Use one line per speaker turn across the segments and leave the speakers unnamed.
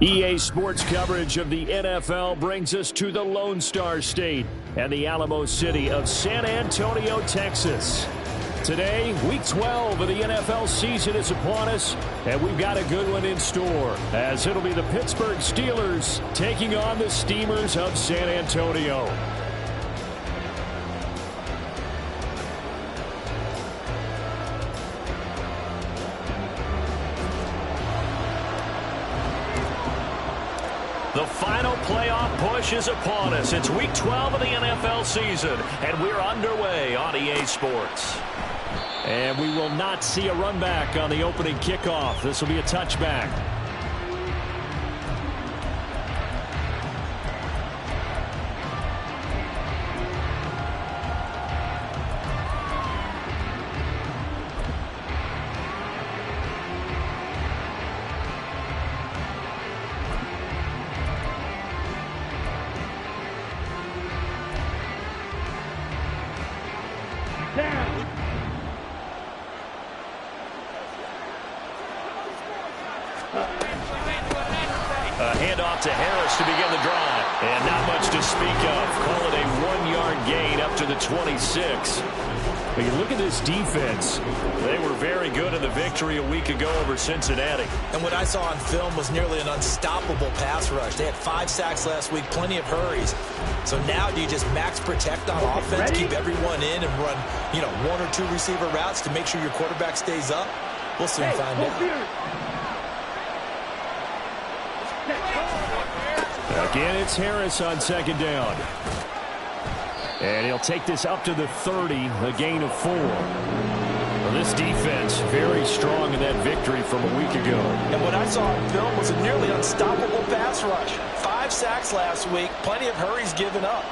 EA Sports coverage of the NFL brings us to the Lone Star State and the Alamo City of San Antonio, Texas. Today, Week 12 of the NFL season is upon us, and we've got a good one in store, as it'll be the Pittsburgh Steelers taking on the Steamers of San Antonio. The final playoff push is upon us. It's Week 12 of the NFL season, and we're underway on EA Sports. And we will not see a run back on the opening kickoff. This will be a touchback. Handoff to Harris to begin the drive. And not much to speak of. Call it a 1-yard gain up to the 26. But you look at this defense. They were very good in the victory a week ago over Cincinnati.
And what I saw on film was nearly an unstoppable pass rush. They had 5 sacks last week, plenty of hurries. So now do you just max protect on offense, keep everyone in and run, 1 or 2 receiver routes to make sure your quarterback stays up? We'll soon find out.
Again, it's Harris on second down. And he'll take this up to the 30, a gain of 4. Well, this defense very strong in that victory from a week ago.
And what I saw on film was a nearly unstoppable pass rush. 5 sacks last week, plenty of hurries given up.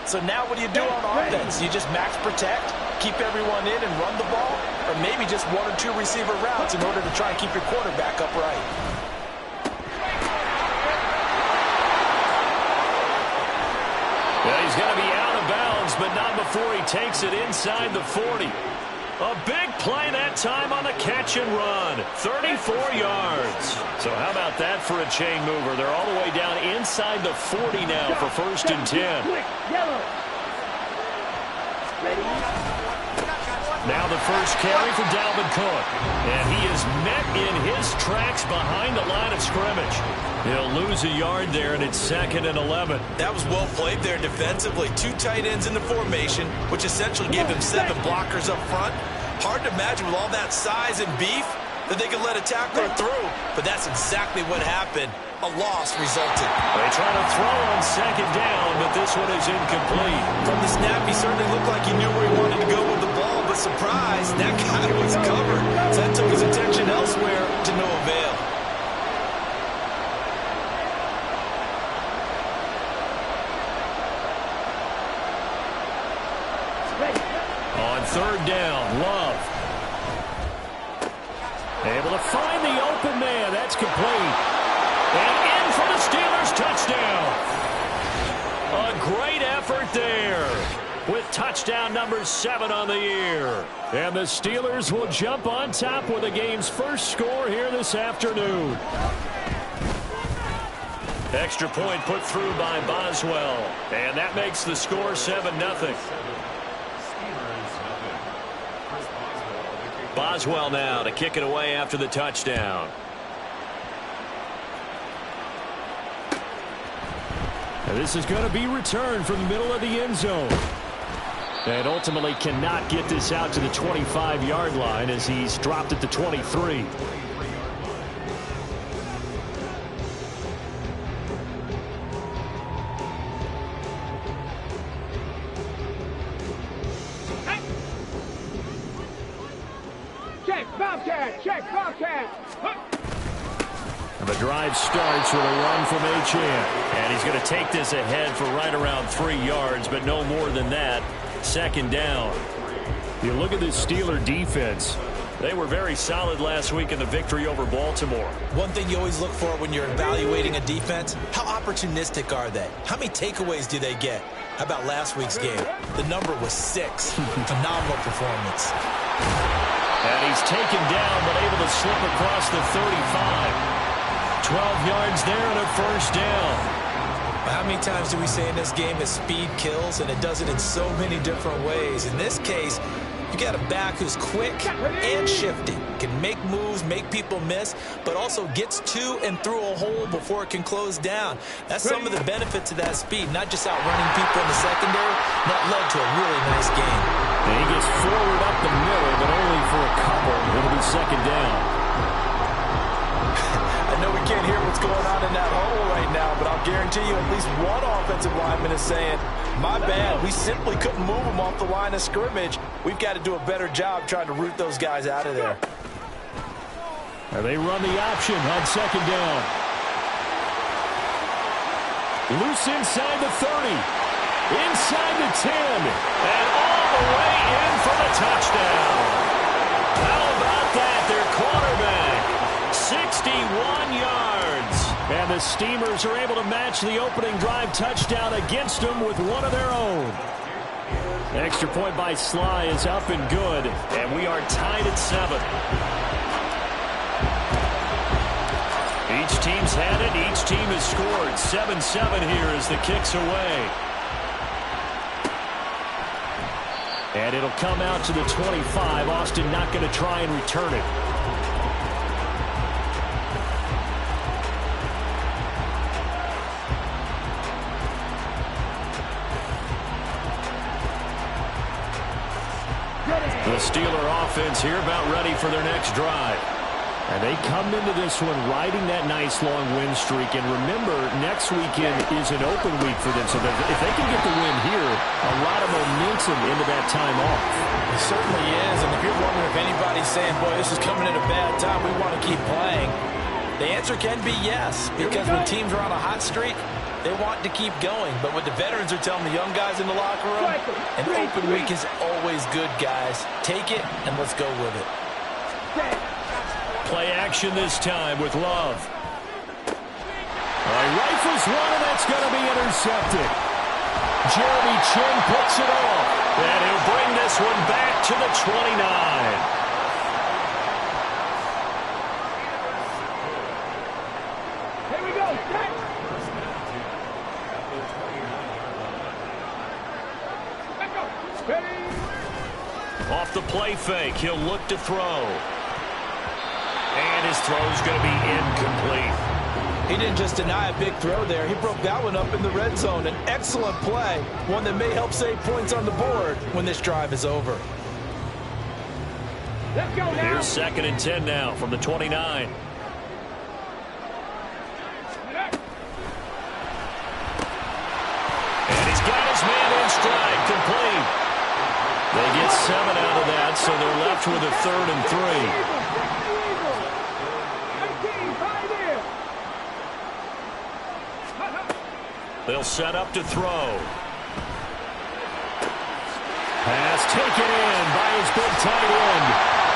So now what do you do on offense? You just max protect, keep everyone in and run the ball? Or maybe just 1 or 2 receiver routes in order to try and keep your quarterback upright?
Well, he's going to be out of bounds, but not before he takes it inside the 40. A big play that time on the catch and run. 34 yards. So how about that for a chain mover? They're all the way down inside the 40 now for 1st and 10. Now the first carry for Dalvin Cook. And he is met in his tracks behind the line of scrimmage. He'll lose a yard there, and it's 2nd and 11.
That was well played there defensively. 2 tight ends in the formation, which essentially gave him 7 blockers up front. Hard to imagine with all that size and beef that they could let a tackler through. But that's exactly what happened. A loss resulted.
They try to throw on 2nd down, but this one is incomplete.
From the snap, he certainly looked like he knew where he wanted to go with the ball, but surprise, that guy was covered. So that took his attention elsewhere to no avail.
On 3rd down, Love. Able to find the open man. That's complete. And in for the Steelers, touchdown. A great effort there with touchdown number 7 on the year. And the Steelers will jump on top with the game's first score here this afternoon. Extra point put through by Boswell. And that makes the score 7-0. Boswell now to kick it away after the touchdown. And this is going to be returned from the middle of the end zone. And ultimately cannot get this out to the 25-yard line as he's dropped at the 23. The drive starts with a run from Achane.
And he's going to take this ahead for right around 3 yards, but no more than that. Second down.
You look at this Steeler defense.
They were very solid last week in the victory over Baltimore.
One thing you always look for when you're evaluating a defense, how opportunistic are they? How many takeaways do they get? How about last week's game? The number was 6. Phenomenal performance.
And he's taken down, but able to slip across the 35. 12 yards there and a first down.
How many times do we say in this game that speed kills, and it does it in so many different ways? In this case, you got a back who's quick and shifty, can make moves, make people miss, but also gets to and through a hole before it can close down. That's some of the benefits of that speed, not just outrunning people in the secondary. That led to a really nice game.
And he gets forward up the middle, but only for a couple. It'll be second down.
I know we can't hear what's going on in that hole right now, but I'll guarantee you at least one offensive lineman is saying, my bad, we simply couldn't move them off the line of scrimmage. We've got to do a better job trying to root those guys out of there.
And they run the option on second down. Loose inside the 30. Inside the 10.
And all the way in for the touchdown. How about that? Their quarterback. 61 yards.
And the Steamers are able to match the opening drive touchdown against them with one of their own. Extra point by Sly is up and good.
And we are tied at 7. Each team's had it. Each team has scored. 7-7 here as the kick's away.
And it'll come out to the 25. Austin not going to try and return it.
The Steeler offense here about ready for their next drive.
And they come into this one riding that nice long win streak. And remember, next weekend is an open week for them. So that if they can get the win here, a lot of momentum into that time off.
It certainly is. And if you're wondering if anybody's saying, boy, this is coming at a bad time, we want to keep playing, the answer can be yes. Because when teams are on a hot streak, they want to keep going. But what the veterans are telling the young guys in the locker room, an open week is always good, guys. Take it and let's go with it.
Play action this time with Love.
Rifles one, and that's going to be intercepted. Jeremy Chin puts it off.
And he'll bring this one back to the 29.
Here we go.
Off the play fake, he'll look to throw. And his throw's going to be incomplete.
He didn't just deny a big throw there. He broke that one up in the red zone. An excellent play. One that may help save points on the board when this drive is over.
Let's go now.
Here's 2nd and 10 now from the 29. And he's got his man in stride, complete. They get 7 out of that, so they're left with a 3rd and 3. They'll set up to throw.
Pass taken in by his big tight end.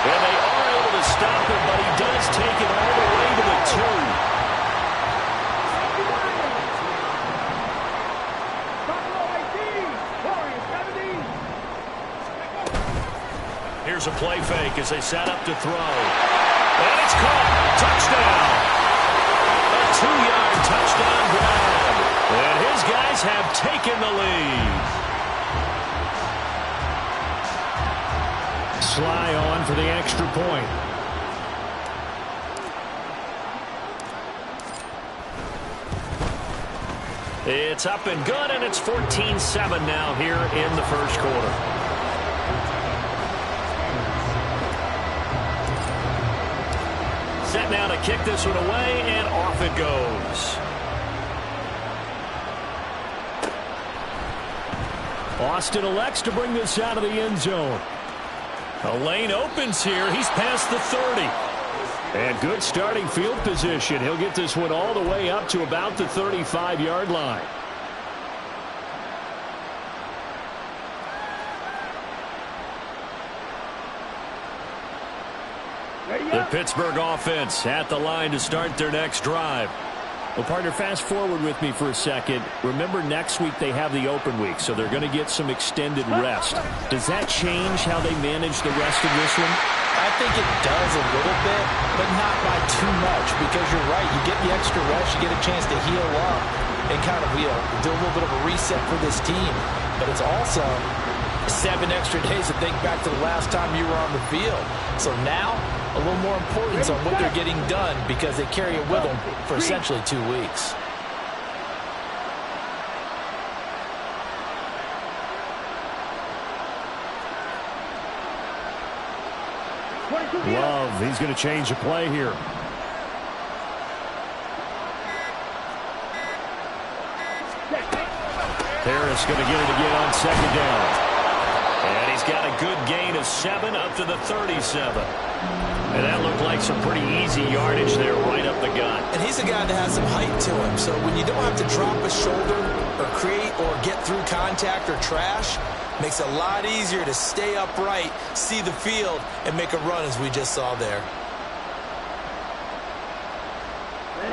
And they are able to stop him, but he does take it all the way to the 2. Here's a play fake as they set up to throw. And it's caught. Touchdown. A 2-yard touchdown grab. And his guys have taken the lead.
Sly on for the extra point.
It's up and good, and it's 14-7 now here in the first quarter. Set now to kick this one away, and off it goes.
Austin elects to bring this out of the end zone.
A lane opens here. He's past the 30.
And good starting field position. He'll get this one all the way up to about the 35-yard line. The Pittsburgh offense at the line to start their next drive. Well, partner, fast forward with me for a second. Remember, next week they have the open week, so they're going to get some extended rest. Does that change how they manage the rest of this one?
I think it does a little bit, but not by too much, because you're right. You get the extra rest, you get a chance to heal up and kind of do a little bit of a reset for this team. But it's also 7 extra days to think back to the last time you were on the field. So now, a little more importance on what they're getting done because they carry it with them for essentially 2 weeks.
Love, he's going to change the play here. Harris going to get it again on second down. And he's got a good gain of 7 up to the 37. And that looked like some pretty easy yardage there right up the gut.
And he's a guy that has some height to him. So when you don't have to drop a shoulder or create or get through contact or trash, makes it a lot easier to stay upright, see the field, and make a run as we just saw there.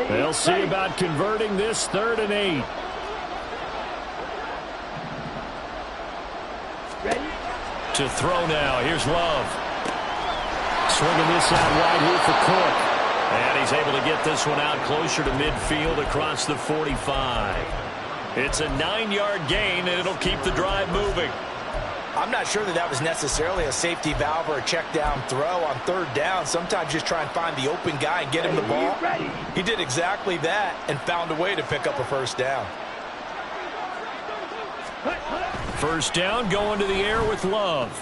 They'll see about converting this 3rd and 8. To throw now. Here's Love. Swinging this out wide here for Cook. And he's able to get this one out closer to midfield across the 45. It's a 9-yard gain, and it'll keep the drive moving.
I'm not sure that was necessarily a safety valve or a check down throw on 3rd down. Sometimes just try and find the open guy and get him the ball. He did exactly that and found a way to pick up a 1st down.
1st down going to the air with Love.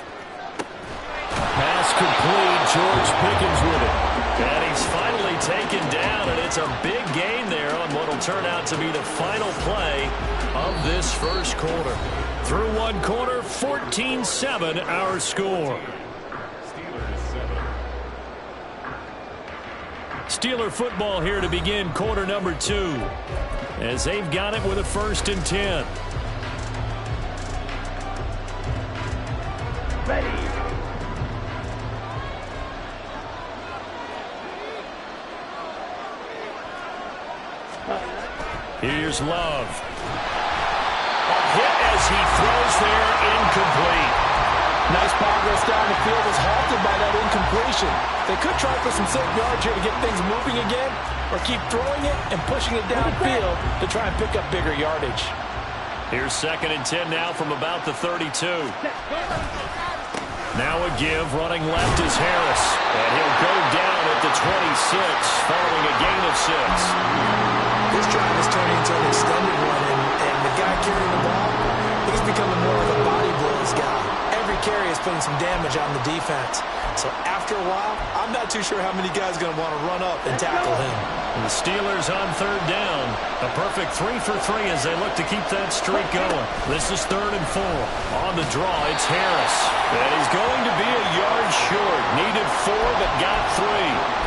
Pass complete. George Pickens with it. And he's finally taken down, and it's a big gain there on what will turn out to be the final play of this 1st quarter. Through 1 quarter, 14-7 our score. Steeler football here to begin quarter number 2, as they've got it with a 1st and 10.
Ready.
Here's Love. A hit as he throws there, incomplete.
Nice progress down the field was halted by that incompletion. They could try for some safe yards here to get things moving again, or keep throwing it and pushing it downfield to try and pick up bigger yardage.
Here's 2nd and 10 now from about the 32. Now a give, running left is Harris. And he'll go down at the 26, following a gain of 6.
This drive is turning into an extended one, and the guy carrying the ball, he's becoming more of a body blows guy. Every carry is putting some damage on the defense. So after a while, I'm not too sure how many guys are going to want to run up and tackle him.
And the Steelers on 3rd down. A perfect 3 for 3 as they look to keep that streak going. This is 3rd and 4. On the draw, it's Harris. And he's going to be a yard short. Needed 4, but got 3.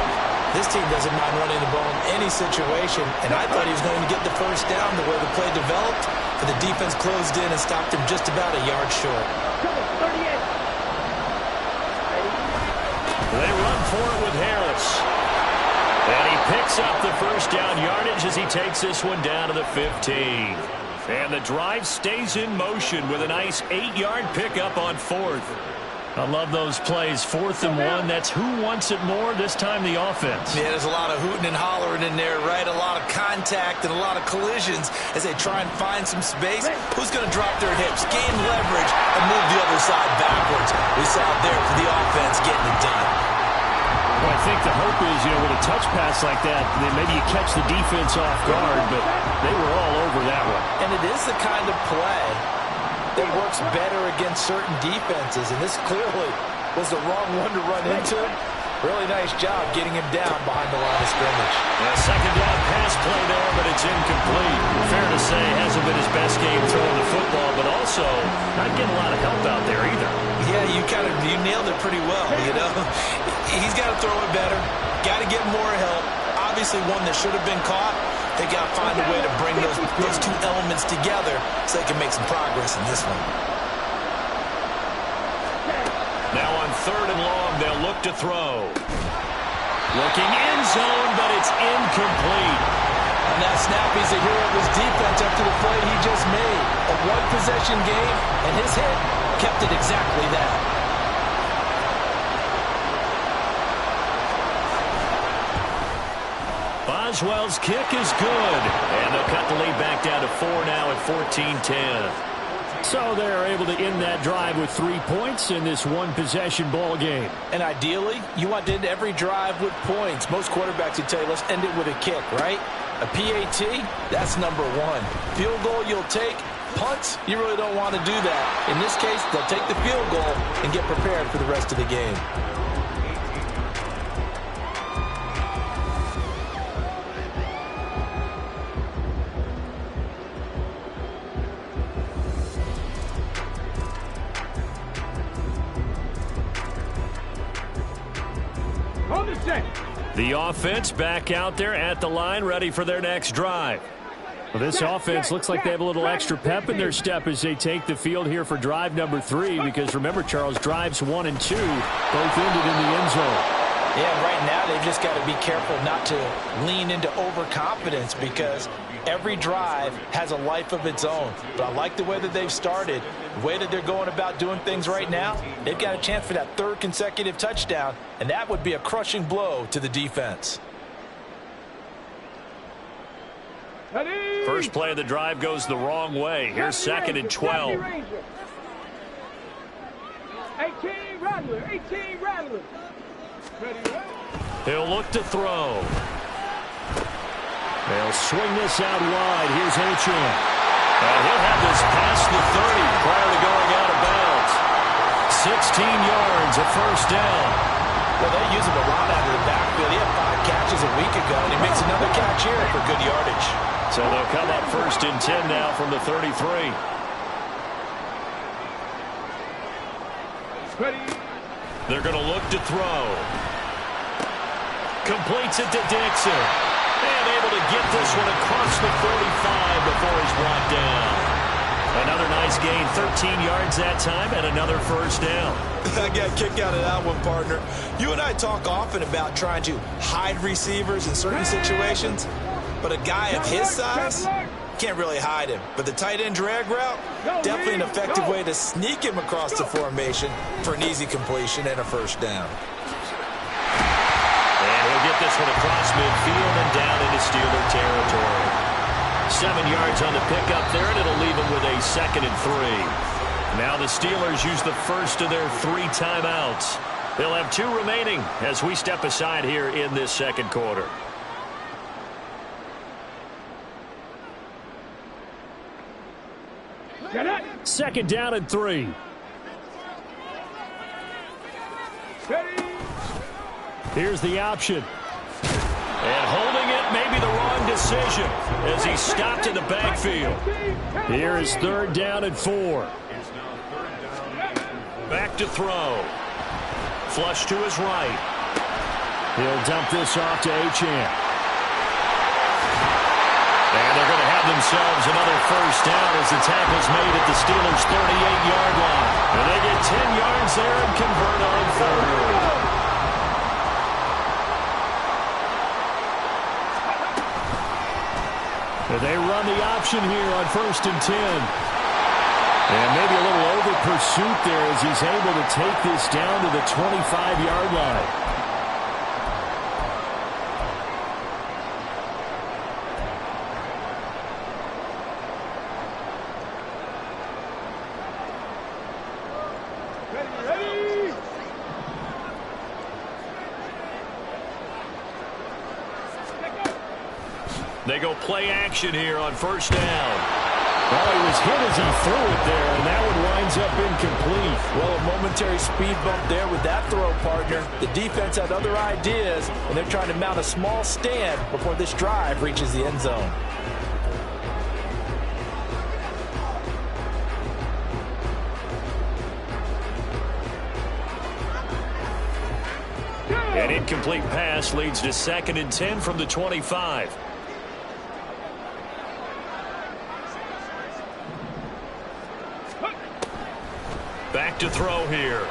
This team doesn't mind running the ball in any situation, and I thought he was going to get the 1st down the way the play developed, but the defense closed in and stopped him just about a yard short.
They run for it with Harris. And he picks up the 1st down yardage as he takes this one down to the 15. And the drive stays in motion with a nice 8-yard pickup on 4th. I love those plays. 4th and 1. That's who wants it more, this time the offense.
Yeah, there's a lot of hooting and hollering in there, right? A lot of contact and a lot of collisions as they try and find some space. Who's going to drop their hips, gain leverage, and move the other side backwards? We saw it there for the offense getting it done.
Well, I think the hope is, with a touch pass like that, then maybe you catch the defense off guard, but they were all over that one.
And it is the kind of play that works better against certain defenses, and this clearly was the wrong one to run into. Really nice job getting him down behind the line of scrimmage.
A 2nd down pass play there, but it's incomplete. Fair to say, hasn't been his best game throwing the football, but also not getting a lot of help out there either.
Yeah, you nailed it pretty well, you know. He's got to throw it better, got to get more help. Obviously one that should have been caught. They got to find a way to bring those two elements together so they can make some progress in this one.
Now on 3rd and long, they'll look to throw. Looking end zone, but it's incomplete.
On that snap, he's a hero of his defense up to the play he just made. A one-possession game, and his hit kept it exactly that.
Boswell's kick is good. And they'll cut the lead back down to 4 now at 14-10.
So they're able to end that drive with 3 points in this one-possession ball game.
And ideally, you want to end every drive with points. Most quarterbacks would tell you, let's end it with a kick, right? A PAT, that's number 1. Field goal you'll take. Punts, you really don't want to do that. In this case, they'll take the field goal and get prepared for the rest of the game.
The offense back out there at the line, ready for their next drive. Well, this offense looks like they have a little extra pep in their step as they take the field here for drive number 3, because remember, Charles, drives 1 and 2 both ended in the end zone.
Yeah, right now they've just got to be careful not to lean into overconfidence, because every drive has a life of its own. But I like the way that they've started, the way that they're going about doing things right now. They've got a chance for that 3rd consecutive touchdown, and that would be a crushing blow to the defense.
First play of the drive goes the wrong way. Here's 2nd and 12.
18 Rattler.
He'll look to throw.
They'll swing this out wide. Here's Achane.
And he'll have this past the 30 prior to going out of bounds. 16 yards, a first down.
Well, they use him a lot out of the backfield. He had 5 catches a week ago, and he makes another catch here for good yardage.
So they'll come up 1st and 10 now from the 33. They're going to look to throw. Completes it to Dixon. And able to get this one across the 45 before he's brought down. Another nice gain, 13 yards that time, and another first down.
I got a kick out of that one, partner. You and I talk often about trying to hide receivers in certain situations, but a guy of his size can't really hide him. But the tight end drag route, definitely an effective way to sneak him across the formation for an easy completion and a first down.
And he'll get this one across midfield and down into Steeler territory. 7 yards on the pickup there, and it'll leave him with a 2nd and 3. Now the Steelers use the first of their 3 timeouts. They'll have 2 remaining as we step aside here in this 2nd quarter.
Second down and 3. Here's the option.
And holding it may be the wrong decision as he stopped in the backfield.
Here is 3rd down and 4.
Back to throw. Flush to his right.
He'll dump this off to Achane.
And they're going to have themselves another first down as the tackle's made at the Steelers' 38-yard line. And they get 10 yards there and convert on 3rd.
They run the option here on 1st and 10. And maybe a little over pursuit there as he's able to take this down to the 25-yard line.
They go play action here on 1st down.
Well, he was hit as he threw it there, and that one winds up incomplete.
Well, a momentary speed bump there with that throw, partner. The defense had other ideas, and they're trying to mount a small stand before this drive reaches the end zone.
An incomplete pass leads to 2nd and 10 from the 25. Back to throw here.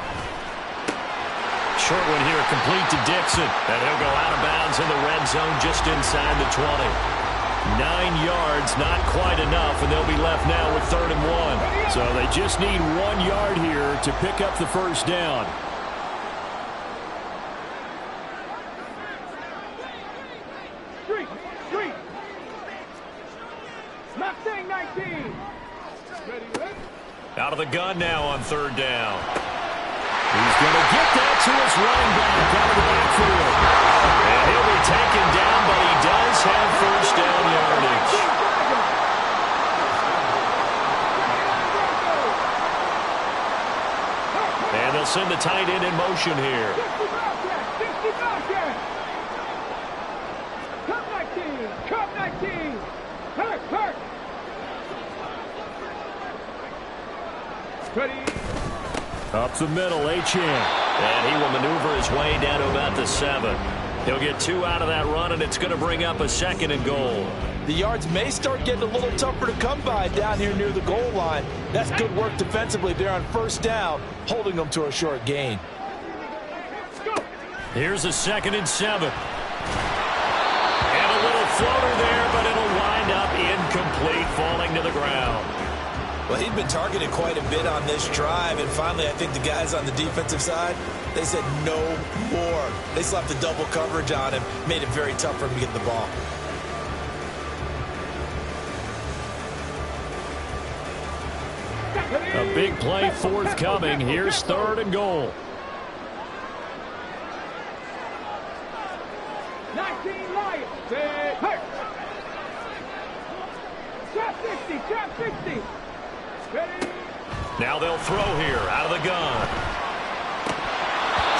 Short one here, complete to Dixon. And he'll go out of bounds in the red zone just inside the 20. 9 yards, not quite enough, and they'll be left now with 3rd and 1.
So they just need 1 yard here to pick up the first down.
Street. Mustang 19. Ready?
Out of the gun now on 3rd down.
He's going to get that to his running back out of the backfield.
And he'll be taken down, but he does have first down yardage. And they'll send the tight end in motion here.
60 Cup 19. Hurt. Ready.
Up the middle, Achane.
And he will maneuver his way down to about the 7. He'll get 2 out of that run, and it's going to bring up a 2nd and goal.
The yards may start getting a little tougher to come by down here near the goal line. That's good work defensively there on 1st down, holding them to a short gain.
Here's a 2nd and 7. And a little floater there, but it'll wind up incomplete, falling to the ground.
Well, he'd been targeted quite a bit on this drive, and finally I think the guys on the defensive side, they said no more. They slapped the double coverage on him, made it very tough for him to get the ball.
A big play forthcoming. Here's 3rd and goal.
19 Lions. Hurt. Trap 60. Ready.
Now they'll throw here out of the gun.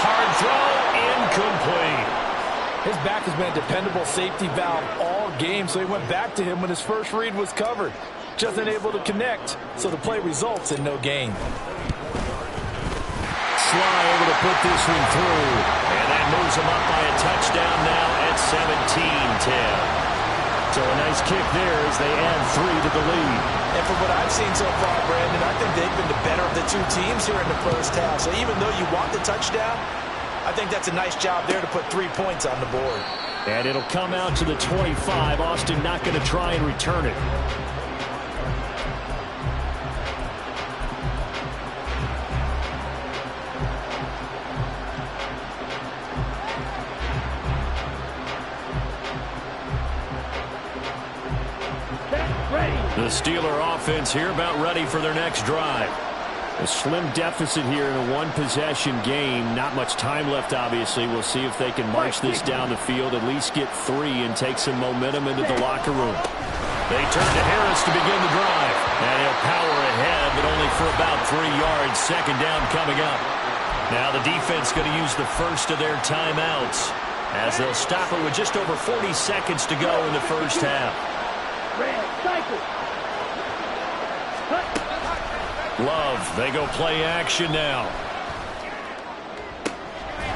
Hard throw, incomplete.
His back has been a dependable safety valve all game, so he went back to him when his first read was covered. Just unable to connect, so the play results in no gain.
Sly able to put this one through.
And that moves him up by a touchdown now at 17-10.
So a nice kick there as they add 3 to the lead.
And from what I've seen so far, Brandon, I think they've been the better of the 2 teams here in the first half. So even though you want the touchdown, I think that's a nice job there to put 3 points on the board.
And it'll come out to the 25. Austin not going to try and return it.
The Steeler offense here about ready for their next drive.
A slim deficit here in a one-possession game. Not much time left, obviously. We'll see if they can march this down the field, at least get 3 and take some momentum into the locker room.
They turn to Harris to begin the drive. And he'll power ahead, but only for about 3 yards. 2nd down coming up. Now the defense going to use the first of their timeouts as they'll stop it with just over 40 seconds to go in the first half. Love, they go play action now.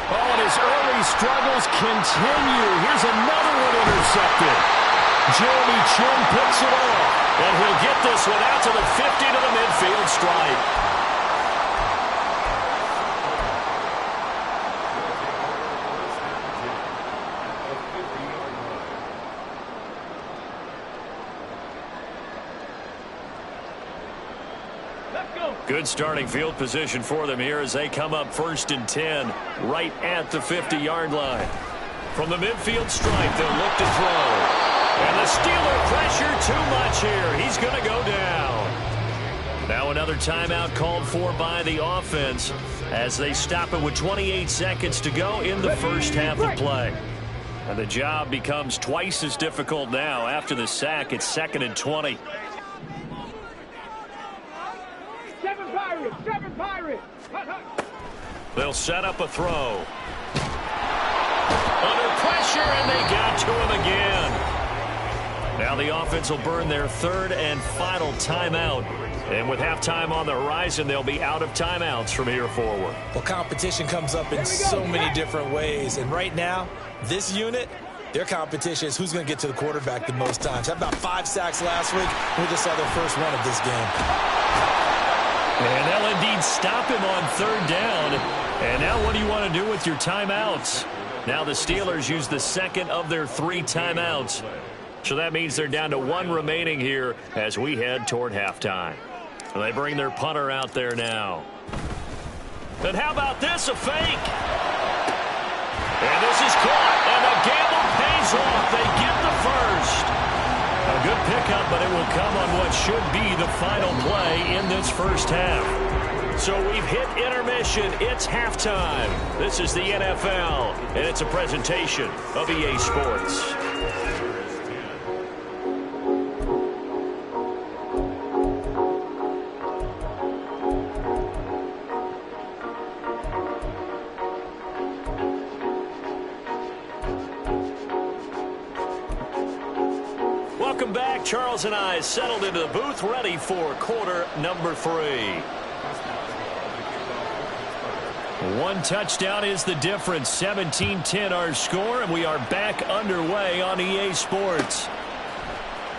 Oh, and his early struggles continue. Here's another one intercepted. Jeremy Chin picks it off.
And he'll get this one out to the 50 to the midfield stripe. Good starting field position for them here as they come up 1st and 10 right at the 50-yard line. From the midfield stripe, they'll look to throw. And the Steeler pressure too much here. He's going to go down. Now another timeout called for by the offense as they stop it with 28 seconds to go in the first half of play. And the job becomes twice as difficult now after the sack. It's 2nd and 20.
7 Pirates.
They'll set up a throw. Under pressure, and they got to him again. Now the offense will burn their third and final timeout. And with halftime on the horizon, they'll be out of timeouts from here forward.
Well, competition comes up in so many different ways. And right now, this unit, their competition is who's going to get to the quarterback the most times. How about 5 sacks last week? We just saw their first one of this game.
And they'll indeed stop him on third down. And now what do you want to do with your timeouts? Now the Steelers use the second of their 3 timeouts. So that means they're down to 1 remaining here as we head toward halftime. They bring their punter out there now. And how about this, a fake? And this is caught, and the gamble pays off. They get the first. A good pickup, but it will come on what should be the final play in this first half. So we've hit intermission. It's halftime. This is the NFL, and it's a presentation of EA Sports. Welcome back. Charles and I settled into the booth, ready for quarter number 3. 1 touchdown is the difference. 17-10 our score, and we are back underway on EA Sports.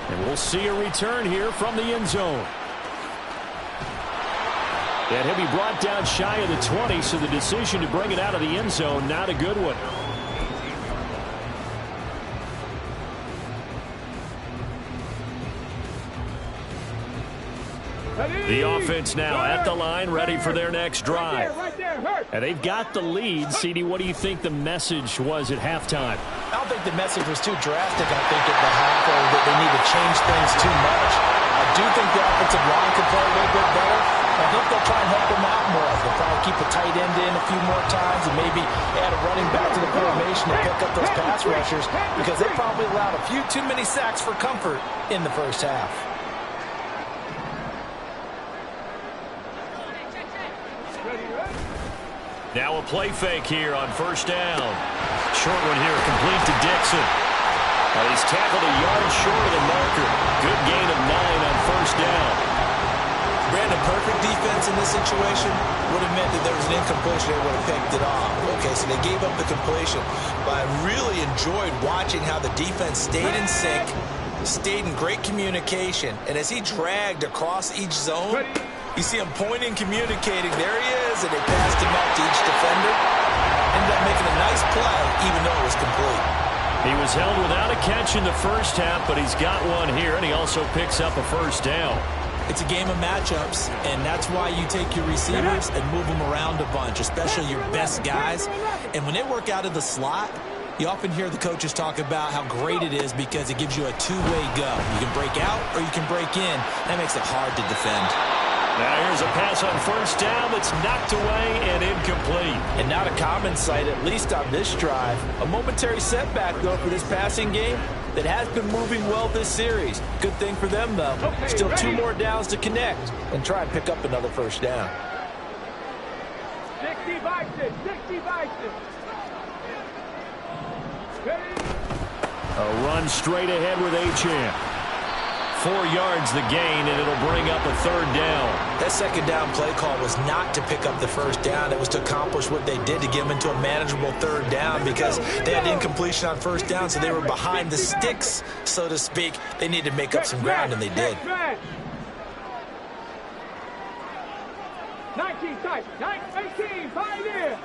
And we'll see a return here from the end zone. And he'll be brought down shy of the 20, so the decision to bring it out of the end zone, not a good one. The offense now at the line, ready for their next drive. And they've got the lead. CD, what do you think the message was at halftime?
I don't think the message was too drastic, I think, at the half, or that they need to change things too much. I do think the offensive line can play a little bit better. I think they'll try and help them out more. They'll probably keep a tight end in a few more times and maybe add a running back to the formation to pick up those pass rushers, because they probably allowed a few too many sacks for comfort in the first half.
Now a play fake here on first down. Short one here, complete to Dixon. He's tackled a yard short of the marker. Good gain of 9 on first down.
Brandon, perfect defense in this situation would have meant that there was an incompletion. They would have picked it off. Okay, so they gave up the completion. But I really enjoyed watching how the defense stayed in sync, stayed in great communication. And as he dragged across each zone, you see him pointing, communicating. There he is, and they passed him out to each defender. Ended up making a nice play, even though it was complete.
He was held without a catch in the first half, but he's got one here, and he also picks up a first down.
It's a game of matchups, and that's why you take your receivers and move them around a bunch, especially your best guys. And when they work out of the slot, you often hear the coaches talk about how great it is because it gives you a two-way go. You can break out or you can break in. That makes it hard to defend.
Now here's a pass on first down that's knocked away and incomplete.
And not a common sight, at least on this drive. A momentary setback, though, for this passing game that has been moving well this series. Good thing for them, though. Still 2 more downs to connect and try and pick up another first down.
60 Bison, 60 Bison.
A run straight ahead with Achane. 4 yards the gain, and it'll bring up a third down.
That second down play call was not to pick up the first down. It was to accomplish what they did, to get them into a manageable third down, because they had incompletion on first down, so they were behind the sticks, so to speak. They needed to make up some ground, and they did.
19 type, 18, Pioneer.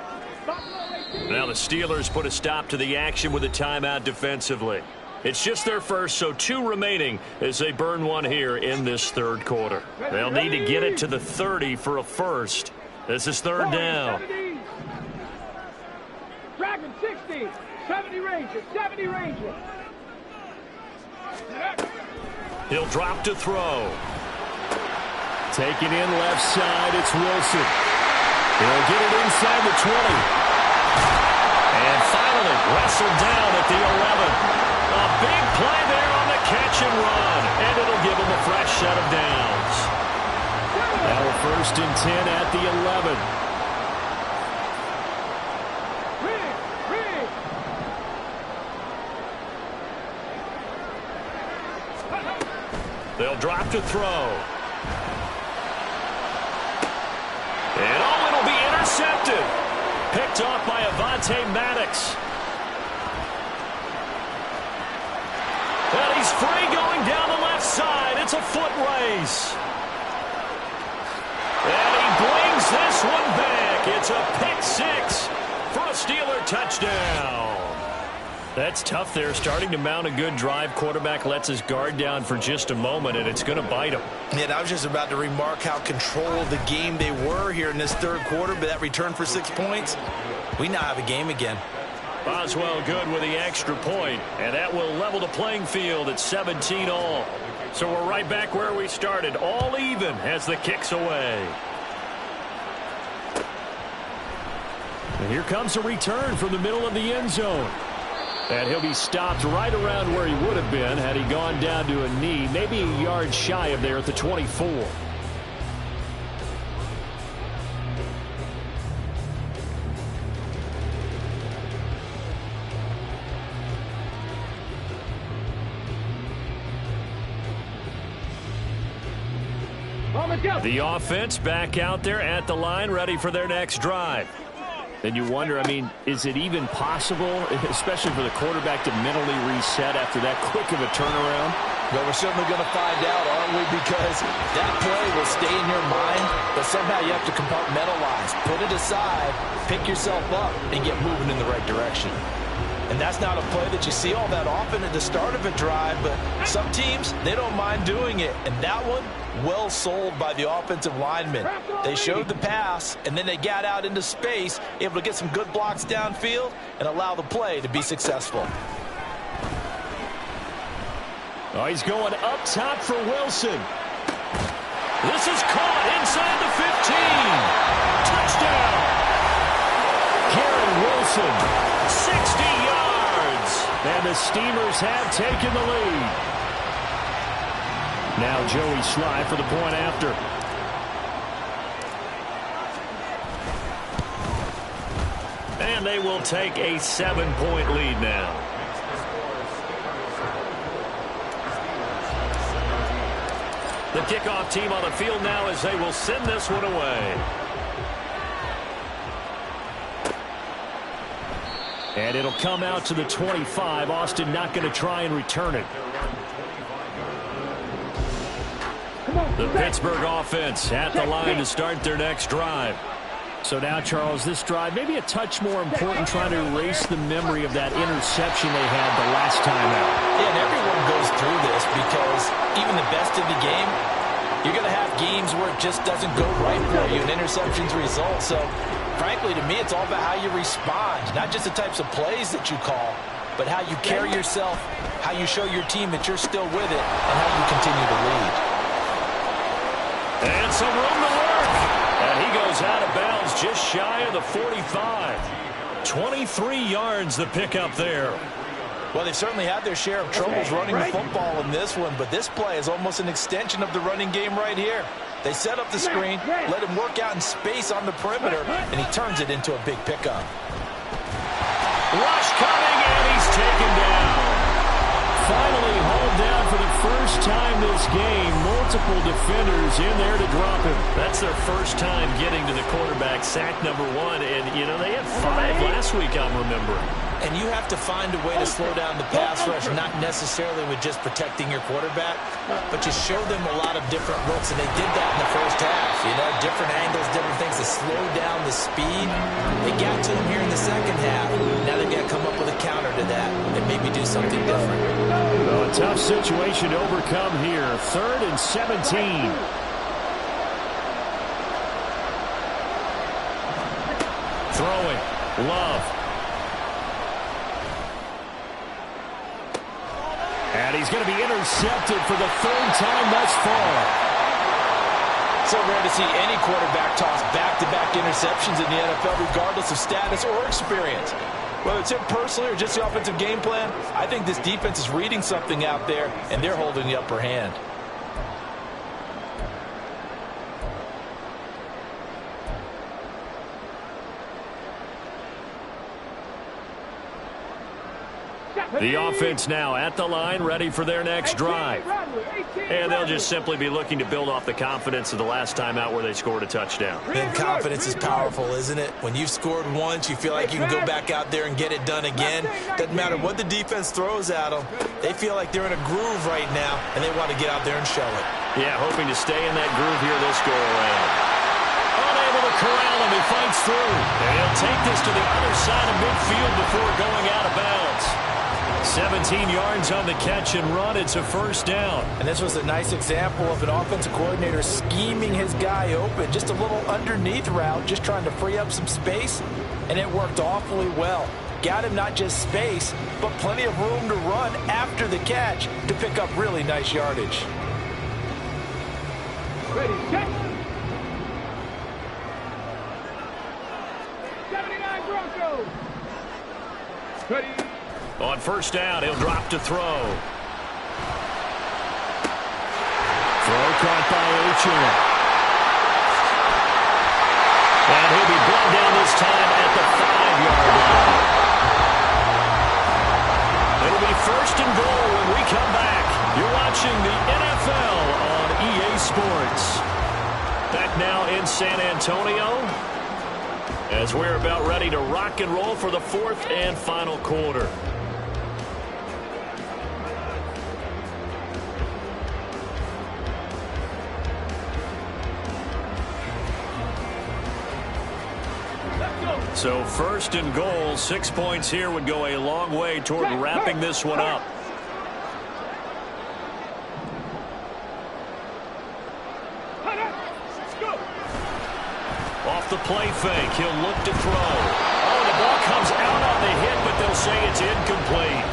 Now the Steelers put a stop to the action with a timeout defensively. It's just their first, so 2 remaining as they burn one here in this third quarter. They'll need to get it to the 30 for a first. This is third down.
Dragon 60, 70 Ranger, 70 Ranger.
He'll drop to throw. Taking in left side, it's Wilson. He'll get it inside the 20. And finally wrestled down at the 11. A big play there on the catch and run, and it'll give him a fresh set of downs. Now a 1st and 10 at the 11. drop to throw. And it'll be intercepted. Picked off by Avonte Maddox. And he's free going down the left side. It's a foot race. And he brings this one back. It's a pick six for a Steeler touchdown. That's tough there. Starting to mount a good drive. Quarterback lets his guard down for just a moment, and it's going to bite him.
Yeah, I was just about to remark how controlled the game they were here in this third quarter, but that return for 6 points, we now have a game again.
Boswell good with the extra point, and that will level the playing field at 17 all. So we're right back where we started, all even as the kick's away. And here comes a return from the middle of the end zone. And he'll be stopped right around where he would have been had he gone down to a knee, maybe a yard shy of there at the 24. The offense back out there at the line, ready for their next drive. And you wonder, I mean, is it even possible, especially for the quarterback, to mentally reset after that quick of a turnaround?
Well, we're certainly going to find out, aren't we? Because that play will stay in your mind, but somehow you have to compartmentalize. Put it aside, pick yourself up, and get moving in the right direction. And that's not a play that you see all that often at the start of a drive, but some teams, they don't mind doing it. And that one, well sold by the offensive linemen. They showed the pass, and then they got out into space, able to get some good blocks downfield and allow the play to be successful.
Oh, he's going up top for Wilson. This is caught inside the 15. Touchdown. Garrett Wilson, 60 yards. And the Steelers have taken the lead. Now Joey Sly for the point after. And they will take a 7-point lead now. The kickoff team on the field now as they will send this one away. And it'll come out to the 25. Austin not going to try and return it. The Pittsburgh offense at the line to start their next drive. So now, Charles, this drive maybe a touch more important, trying to erase the memory of that interception they had the last time out.
Yeah, and everyone goes through this because even the best in the game, you're going to have games where it just doesn't go right for you, and interceptions result. So, frankly, to me, it's all about how you respond, not just the types of plays that you call, but how you carry yourself, how you show your team that you're still with it, and how you continue to lead.
And some room to work. And he goes out of bounds just shy of the 45. 23 yards the pickup there.
Well, they've certainly had their share of troubles running the football in this one, but this play is almost an extension of the running game right here. They set up the screen, let him work out in space on the perimeter, and he turns it into a big pickup.
Rush coming, and he's taken down. Finally hauled down for the first time this game. Multiple defenders in there to drop him. That's their first time getting to the quarterback. Sack number 1, and, you know, they had 5 last week, I'm remembering.
And you have to find a way to slow down the pass rush, not necessarily with just protecting your quarterback, but you show them a lot of different looks, and they did that in the first half. You know, different angles, different things to slow down the speed. They got to him here in the second half. Now they've got to come up with a counter to that and maybe do something different.
Well, a tough situation to overcome here. 3rd and 17.
Throwing. Love.
And he's going to be intercepted for the 3rd time thus far.
So rare to see any quarterback toss back-to-back interceptions in the NFL, regardless of status or experience. Whether it's him personally or just the offensive game plan, I think this defense is reading something out there, and they're holding the upper hand.
The offense now at the line, ready for their next drive. And they'll just simply be looking to build off the confidence of the last time out where they scored a touchdown.
And confidence is powerful, isn't it? When you've scored once, you feel like you can go back out there and get it done again. Doesn't matter what the defense throws at them. They feel like they're in a groove right now, and they want to get out there and show it.
Yeah, hoping to stay in that groove here this go-around. Unable to corral him, he fights through. And he'll take this to the other side of midfield before going out of bounds. 17 yards on the catch and run. It's a first down.
And this was a nice example of an offensive coordinator scheming his guy open. Just a little underneath route, just trying to free up some space, and it worked awfully well. Got him not just space, but plenty of room to run after the catch to pick up really nice yardage.
Ready, set. 79 Broncos. Ready.
On first down, he'll drop to throw. Throw caught by Uchin. And he'll be brought down this time at the 5-yard line. It'll be first and goal when we come back. You're watching the NFL on EA Sports. Back now in San Antonio as we're about ready to rock and roll for the fourth and final quarter. So first and goal, 6 points here would go a long way toward wrapping this one up. Off the play fake, he'll look to throw. Oh, the ball comes out on the hit, but they'll say it's incomplete.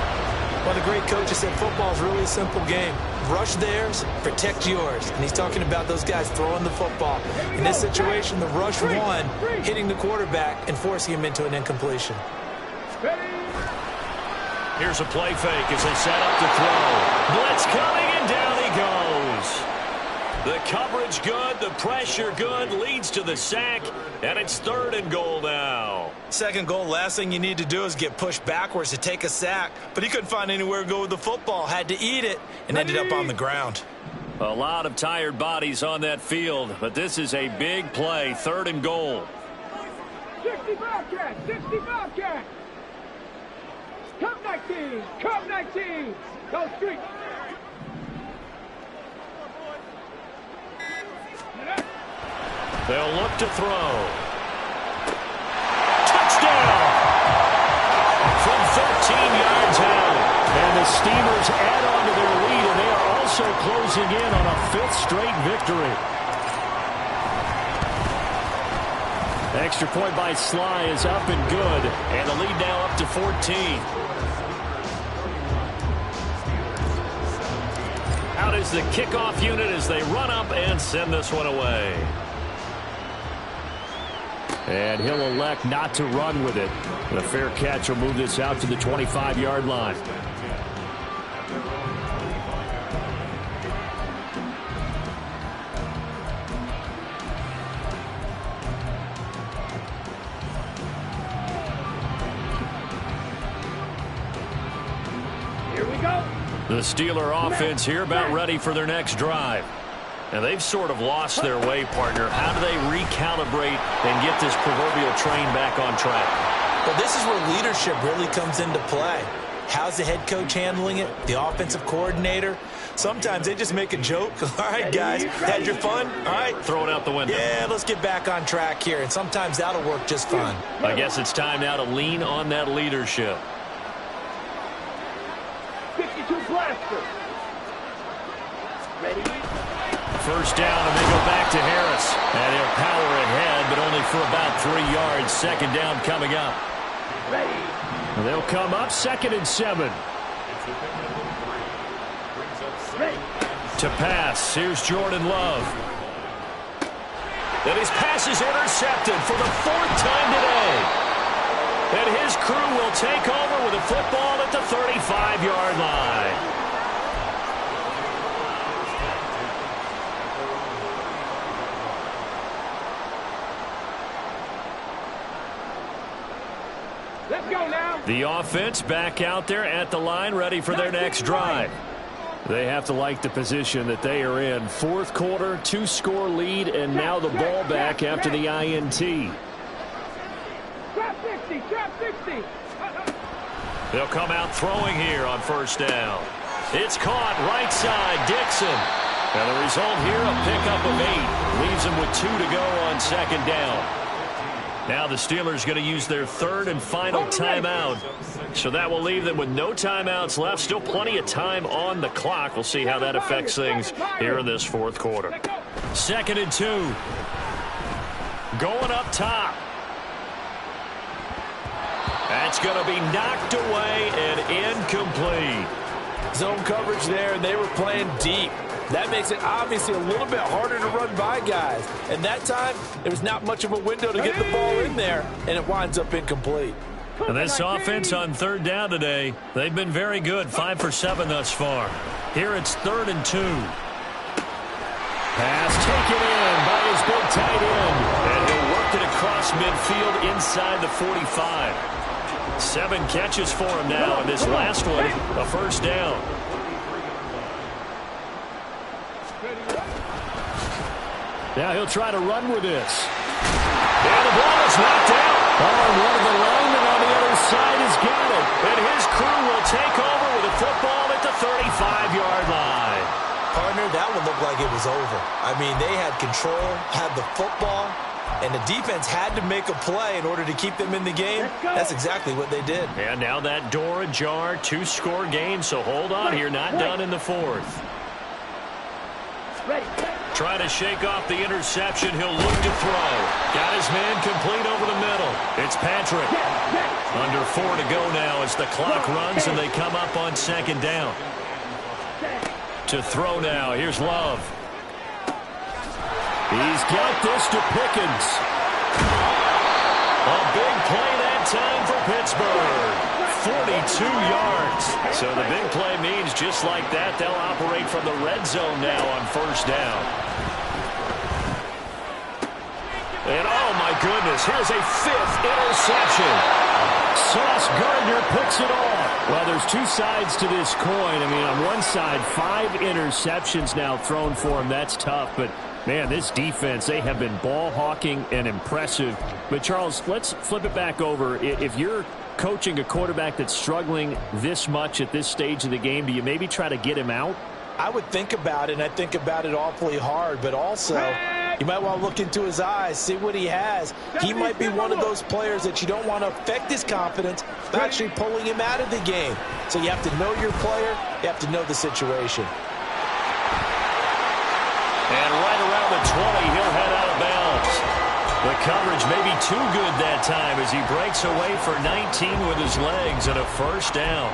Well, the great coach has said football is really a simple game. Rush theirs, protect yours. And he's talking about those guys throwing the football. In this situation, the rush won, hitting the quarterback and forcing him into an incompletion.
Here's a play fake as they set up to throw. Blitz coming, and down he goes. The coverage good, the pressure good, leads to the sack, and it's third and goal now.
Second goal, last thing you need to do is get pushed backwards to take a sack. But he couldn't find anywhere to go with the football, had to eat it, and ended up on the ground.
A lot of tired bodies on that field, but this is a big play, third and goal.
60 Bobcats, 60 Bobcats. Come 19, come 19. Go street.
They'll look to throw. Touchdown! From 13 yards out. And the Steelers add on to their lead, and they are also closing in on a fifth straight victory. Extra point by Sly is up and good, and the lead now up to 14. Out is the kickoff unit as they run up and send this one away. And he'll elect not to run with it. But a fair catch will move this out to the 25-yard line.
Here we go.
The Steeler offense here about ready for their next drive. And they've sort of lost their way, partner. How do they recalibrate and get this proverbial train back on track?
Well, this is where leadership really comes into play. How's the head coach handling it? The offensive coordinator? Sometimes they just make a joke. All right, guys, had your fun? All right.
Throw it out the window.
Yeah, let's get back on track here. And sometimes that'll work just fine.
I guess it's time now to lean on that leadership.
52 blaster. Ready?
First down, and they go back to Harris. And they'll power ahead, but only for about 3 yards. Second down coming up.
Ready.
And they'll come up 2nd and 7.
Ready.
To pass, here's Jordan Love. And his pass is intercepted for the 4th time today. And his crew will take over with a football at the 35-yard line.
Let's go now.
The offense back out there at the line, ready for their next drive. They have to like the position that they are in. Fourth quarter, 2-score lead, and now the ball back after the INT.
Trap 60, trap 60.
They'll come out throwing here on first down. It's caught right side, Dixon. And the result here, a pickup of 8. Leaves them with 2 to go on second down. Now the Steelers going to use their third and final timeout. So that will leave them with no timeouts left. Still plenty of time on the clock. We'll see how that affects things here in this fourth quarter. 2nd and 2. Going up top. That's going to be knocked away and incomplete.
Zone coverage there, and they were playing deep. That makes it obviously a little bit harder to run by guys. And that time, there was not much of a window to get the ball in there, and it winds up incomplete.
And this offense on third down today, they've been very good, 5 for 7 thus far. Here it's 3rd and 2.
Pass taken in by his big tight end.
And he'll work it across midfield inside the 45. 7 catches for him now, and this last one, a first down.
Now he'll try to run with this. And the ball is knocked out. Oh, one of the linemen on the other side has got it.
And his crew will take over with a football at the 35-yard line.
Partner, that one looked like it was over. I mean, they had control, had the football, and the defense had to make a play in order to keep them in the game. That's exactly what they did.
And now that door ajar, 2-score game, so hold on here, not done in the fourth. Trying to shake off the interception. He'll look to throw. Got his man complete over the middle. It's Patrick. Under 4 to go now as the clock runs and they come up on second down. To throw now. Here's Love.
He's got this to Pickens.
A big play that time for Pittsburgh. 42 yards. So the big play means just like that, they'll operate from the red zone now on first down. And oh my goodness, here's a 5th interception.
Sauce Gardner picks it off. Well, there's 2 sides to this coin. I mean, on one side, 5 interceptions now thrown for him. That's tough, but man, this defense, they have been ball hawking and impressive. But Charles, let's flip it back over. If you're coaching a quarterback that's struggling this much at this stage of the game, do you maybe try to get him out?
I would think about it, and I think about it awfully hard, but also you might want to look into his eyes, see what he has. He might be one of those players that you don't want to affect his confidence by actually pulling him out of the game. So you have to know your player, you have to know the situation.
And right around the 20, he'll head out of bounds. The coverage may be too good that time as he breaks away for 19 with his legs and a first down.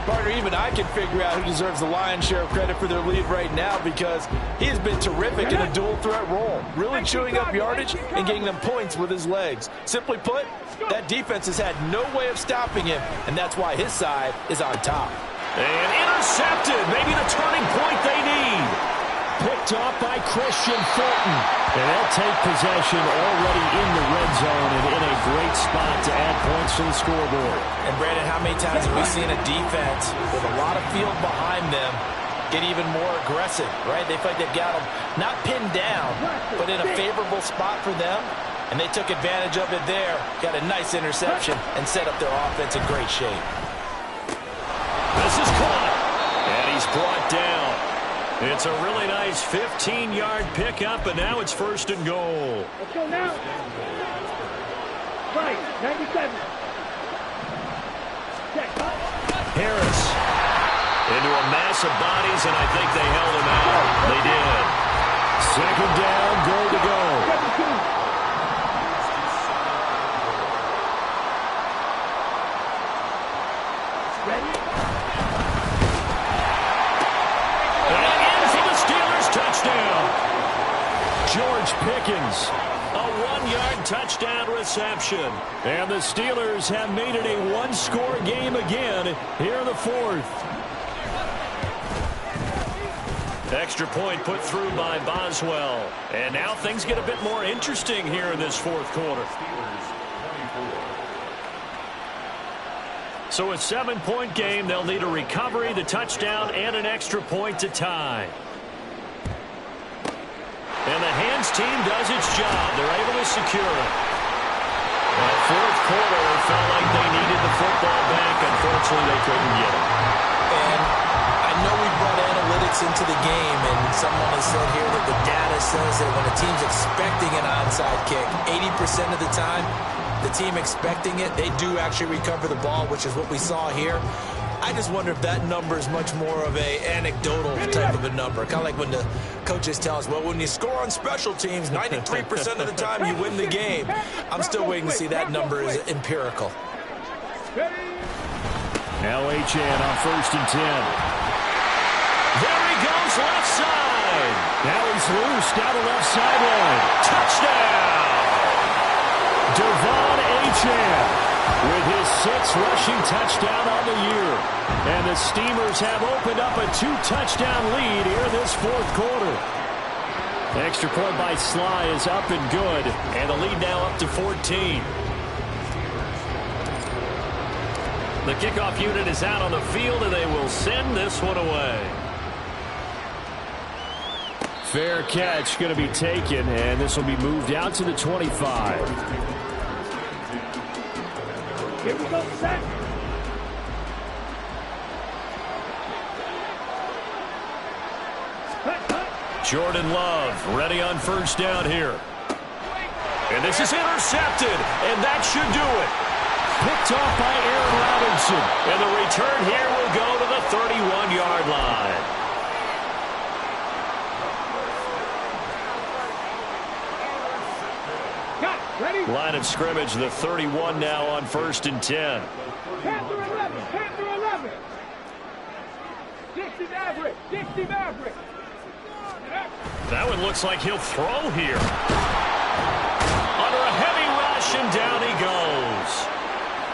Partner, even I can figure out who deserves the lion's share of credit for their lead right now because he has been terrific in a dual threat role, really chewing up yardage and getting them points with his legs. Simply put, that defense has had no way of stopping him, and that's why his side is on top.
And intercepted, maybe the turning point they need.
Picked off by Christian Fulton. And they'll take possession already in the red zone and in a great spot to add points to the scoreboard.
And Brandon, how many times have we seen a defense with a lot of field behind them get even more aggressive, right? They feel like they've got them not pinned down, but in a favorable spot for them. And they took advantage of it there. Got a nice interception and set up their offense in great shape.
This is caught. And he's brought down. It's a really nice 15-yard pickup, and now it's 1st and goal.
Let's go now. Right, 97. Check.
Harris into a mass of bodies, and I think they held him out. They did.
Second down, goal to go.
17.
George Pickens.
A 1-yard touchdown reception.
And the Steelers have made it a 1-score game again here in the fourth.
Extra point put through by Boswell. And now things get a bit more interesting here in this fourth quarter.
So a 7-point game. They'll need a recovery, the touchdown, and an extra point to tie. And the hands team does its job. They're able to secure it. Well, fourth quarter, it felt like they needed the football back. Unfortunately, they couldn't get it.
And I know we brought analytics into the game, and someone has said here that the data says that when a team's expecting an onside kick, 80% of the time, the team expecting it, they do actually recover the ball, which is what we saw here. I just wonder if that number is much more of a anecdotal type of a number. Kind of like when the coaches tell us, well, when you score on special teams, 93% of the time you win the game. I'm still waiting to see that number is empirical.
Now Achane on 1st and 10. There he goes, left side. Now he's loose down the left sideline. Touchdown! Devon Achane with his 6th rushing touchdown on the year. And the Steamers have opened up a 2-touchdown lead here this fourth quarter. Extra point by Sly is up and good. And the lead now up to 14. The kickoff unit is out on the field, and they will send this one away. Fair catch going to be taken, and this will be moved out to the 25.
Here we go, set.
Jordan Love ready on 1st down here. And this is intercepted, and that should do it. Picked off by Aaron Robinson. And the return here will go to the 31-yard line.
Ready?
Line of scrimmage, the 31 now on 1st and 10.
Panther 11, Panther 11. 60 Maverick, 60 Maverick.
That one looks like he'll throw here. Under a heavy rush, and down he goes.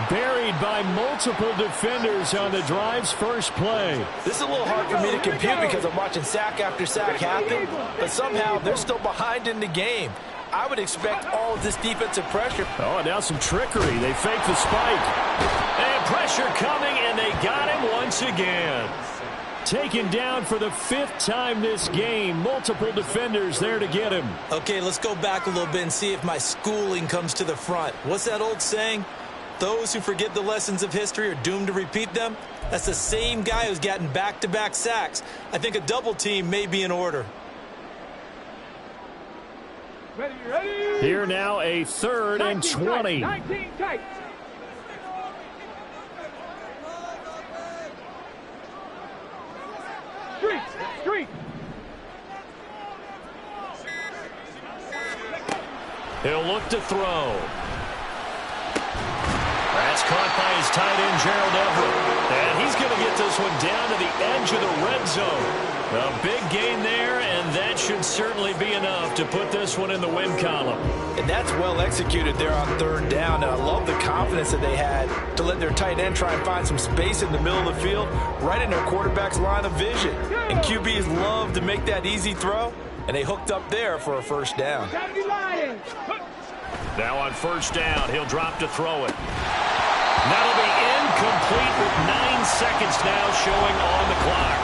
Buried by multiple defenders on the drive's first play.
This is a little hard for me to compute because I'm watching sack after sack happen, but somehow they're still behind in the game. I would expect all of this defensive pressure.
Oh, and now some trickery. They fake the spike. And pressure coming, and they got him once again. Taken down for the 5th time this game. Multiple defenders there to get him.
Okay, let's go back a little bit and see if my schooling comes to the front. What's that old saying? Those who forget the lessons of history are doomed to repeat them. That's the same guy who's gotten back-to-back sacks. I think a double team may be in order.
Ready, ready.
Here now a 3rd and 20.
19 tight. Street, street.
He'll look to throw. That's caught by his tight end, Gerald Everett. And he's going to get this one down to the edge of the red zone. A big gain there, and that should certainly be enough to put this one in the win column.
And that's well executed there on 3rd down. And I love the confidence that they had to let their tight end try and find some space in the middle of the field, right in their quarterback's line of vision. And QBs love to make that easy throw, and they hooked up there for a 1st down.
Now on 1st down, he'll drop to throw it. That'll be incomplete with 9 seconds now showing on the clock.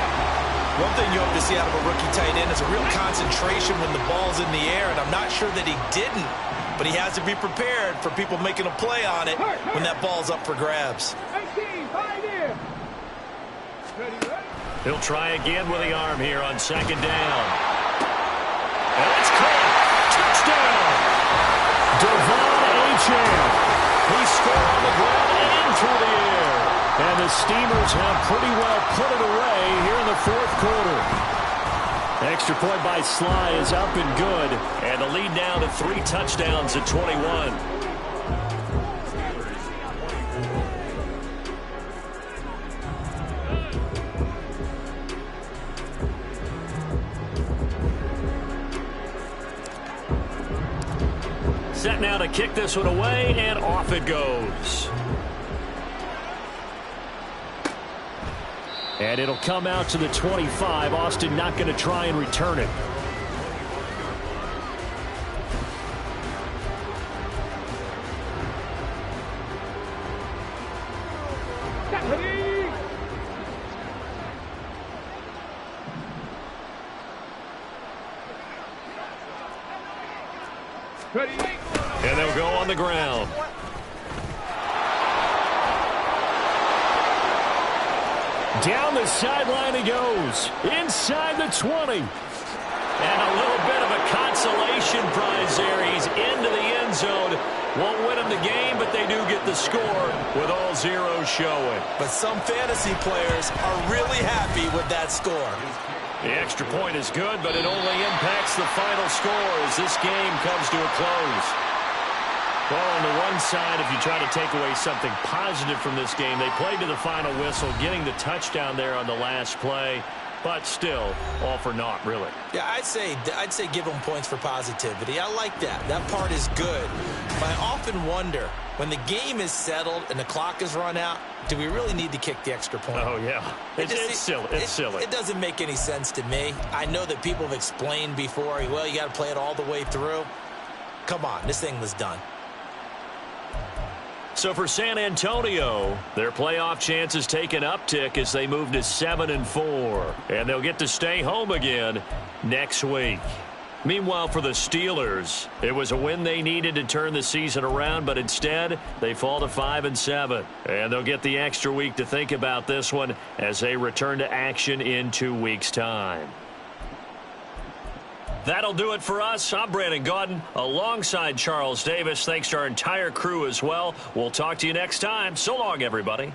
One thing you hope to see out of a rookie tight end is a real concentration when the ball's in the air, and I'm not sure that he didn't, but he has to be prepared for people making a play on it when that ball's up for grabs.
18, 5 in. Ready, ready.
He'll try again with the arm here on 2nd down. And it's caught. Touchdown! Devon Achane. He scored on the ground and through the air. And the Steamers have pretty well put it away here in the 4th quarter. Extra point by Sly is up and good. And the lead now to 3 touchdowns at 21. Set now to kick this one away, and off it goes. And it'll come out to the 25. Austin not going to try and return it. And they'll go on the ground. Down the sideline he goes. Inside the 20.
And a little bit of a consolation prize there. He's into the end zone. Won't win them the game, but they do get the score with all zeros showing.
But some fantasy players are really happy with that score.
The extra point is good, but it only impacts the final score as this game comes to a close.
Well, on the one side, if you try to take away something positive from this game, they played to the final whistle, getting the touchdown there on the last play. But still, all for naught, really.
Yeah, I'd say give them points for positivity. I like that. That part is good. But I often wonder, when the game is settled and the clock is run out, do we really need to kick the extra point?
Oh, yeah. It's silly. It's silly.
It doesn't make any sense to me. I know that people have explained before, well, you got to play it all the way through. Come on, this thing was done.
So for San Antonio, their playoff chances take an uptick as they move to 7-4. And they'll get to stay home again next week. Meanwhile, for the Steelers, it was a win they needed to turn the season around, but instead they fall to 5-7. And they'll get the extra week to think about this one as they return to action in 2 weeks' time. That'll do it for us. I'm Brandon Gaudin alongside Charles Davis. Thanks to our entire crew as well. We'll talk to you next time. So long, everybody.